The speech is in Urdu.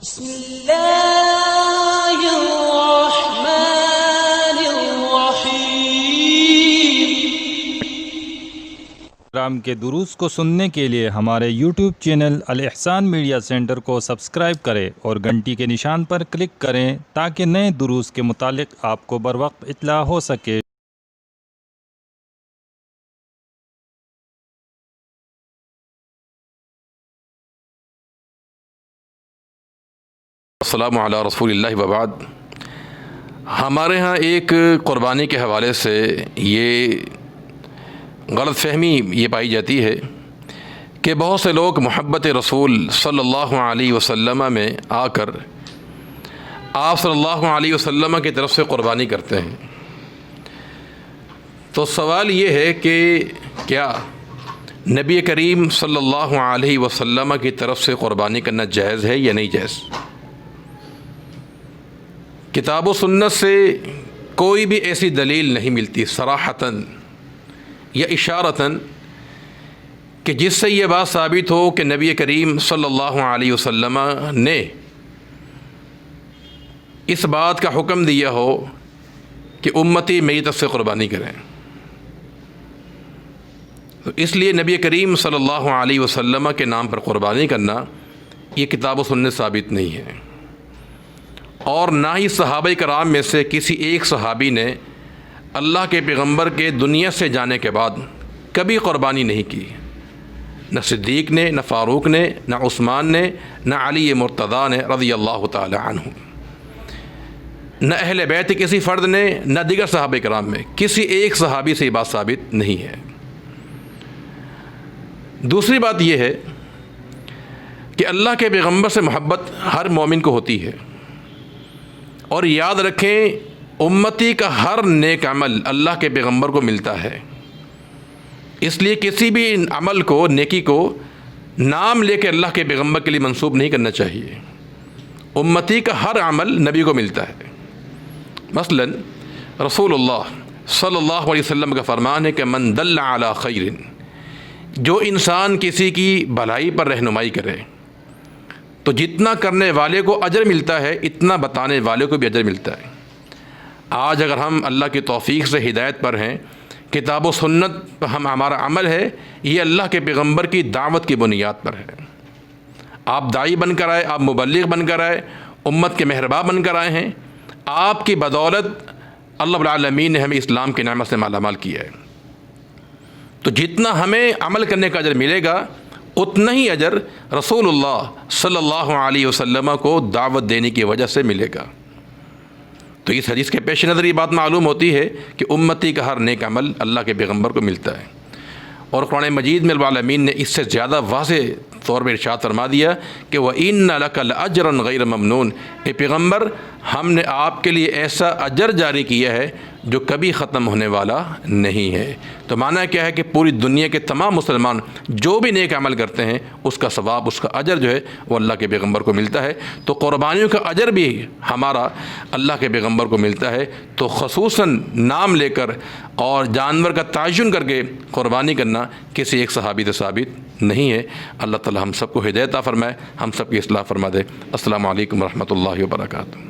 بسم اللہ الرحمن الرحیم۔ رام کے دروس کو سننے کے لیے ہمارے یوٹیوب چینل الاحسان میڈیا سینٹر کو سبسکرائب کریں اور گھنٹی کے نشان پر کلک کریں تاکہ نئے دروس کے متعلق آپ کو بروقت اطلاع ہو سکے۔ السلام علی رسول اللہ وبعد۔ ہمارے ہاں ایک قربانی کے حوالے سے یہ غلط فہمی یہ پائی جاتی ہے کہ بہت سے لوگ محبت رسول صلی اللہ علیہ وسلم میں آ کر آپ صلی اللہ علیہ وسلم کی طرف سے قربانی کرتے ہیں۔ تو سوال یہ ہے کہ کیا نبی کریم صلی اللہ علیہ وسلم کی طرف سے قربانی کرنا جائز ہے یا نہیں جائز؟ کتاب و سنت سے کوئی بھی ایسی دلیل نہیں ملتی صراحتاً یا اشارتاً کہ جس سے یہ بات ثابت ہو کہ نبی کریم صلی اللہ علیہ وسلم نے اس بات کا حکم دیا ہو کہ امتی میری طرف سے قربانی کریں۔ تو اس لیے نبی کریم صلی اللہ علیہ وسلم کے نام پر قربانی کرنا یہ کتاب و سنت ثابت نہیں ہے، اور نہ ہی صحابہ کرام میں سے کسی ایک صحابی نے اللہ کے پیغمبر کے دنیا سے جانے کے بعد کبھی قربانی نہیں کی۔ نہ صدیق نے، نہ فاروق نے، نہ عثمان نے، نہ علی مرتضیٰ نے رضی اللہ تعالی عنہ، نہ اہل بیت کسی فرد نے، نہ دیگر صحابہ کرام میں کسی ایک صحابی سے یہ بات ثابت نہیں ہے۔ دوسری بات یہ ہے کہ اللہ کے پیغمبر سے محبت ہر مومن کو ہوتی ہے، اور یاد رکھیں امتی کا ہر نیک عمل اللہ کے پیغمبر کو ملتا ہے۔ اس لیے کسی بھی عمل کو، نیکی کو نام لے کے اللہ کے پیغمبر کے لیے منسوب نہیں کرنا چاہیے۔ امتی کا ہر عمل نبی کو ملتا ہے۔ مثلا رسول اللہ صلی اللہ علیہ وسلم کا فرمان ہے کہ من دل علی خیر، جو انسان کسی کی بھلائی پر رہنمائی کرے تو جتنا کرنے والے کو اجر ملتا ہے اتنا بتانے والے کو بھی اجر ملتا ہے۔ آج اگر ہم اللہ کی توفیق سے ہدایت پر ہیں، کتاب و سنت پر ہمارا عمل ہے، یہ اللہ کے پیغمبر کی دعوت کی بنیاد پر ہے۔ آپ داعی بن کر آئے، آپ مبلغ بن کر آئے، امت کے مہرباں بن کر آئے ہیں، آپ کی بدولت اللہ رب العالمین نے ہمیں اسلام کی نعمت سے مالا مال کیا ہے۔ تو جتنا ہمیں عمل کرنے کا اجر ملے گا اتنا ہی اجر رسول اللہ صلی اللہ علیہ وسلم کو دعوت دینے کی وجہ سے ملے گا۔ تو اس حدیث کے پیش نظر یہ بات معلوم ہوتی ہے کہ امتی کا ہر نیک عمل اللہ کے پیغمبر کو ملتا ہے، اور قرآن مجید میں رب العالمین نے اس سے زیادہ واضح طور پر ارشاد فرما دیا کہ وَإِنَّ لَكَ لَأَجْرًا غَيْرَ مَمْنُونٍ، اے پیغمبر ہم نے آپ کے لیے ایسا اجر جاری کیا ہے جو کبھی ختم ہونے والا نہیں ہے۔ تو معنی کیا ہے کہ پوری دنیا کے تمام مسلمان جو بھی نیک عمل کرتے ہیں اس کا ثواب، اس کا اجر جو ہے وہ اللہ کے پیغمبر کو ملتا ہے۔ تو قربانیوں کا اجر بھی ہمارا اللہ کے پیغمبر کو ملتا ہے۔ تو خصوصاً نام لے کر اور جانور کا تعین کر کے قربانی کرنا کسی ایک صحابی سے ثابت نہیں ہے۔ اللہ تعالی ہم سب کو ہدایت عطا فرمائے، ہم سب کی اصلاح فرما دے۔ السلام علیکم ورحمۃ اللہ وبرکاتہ۔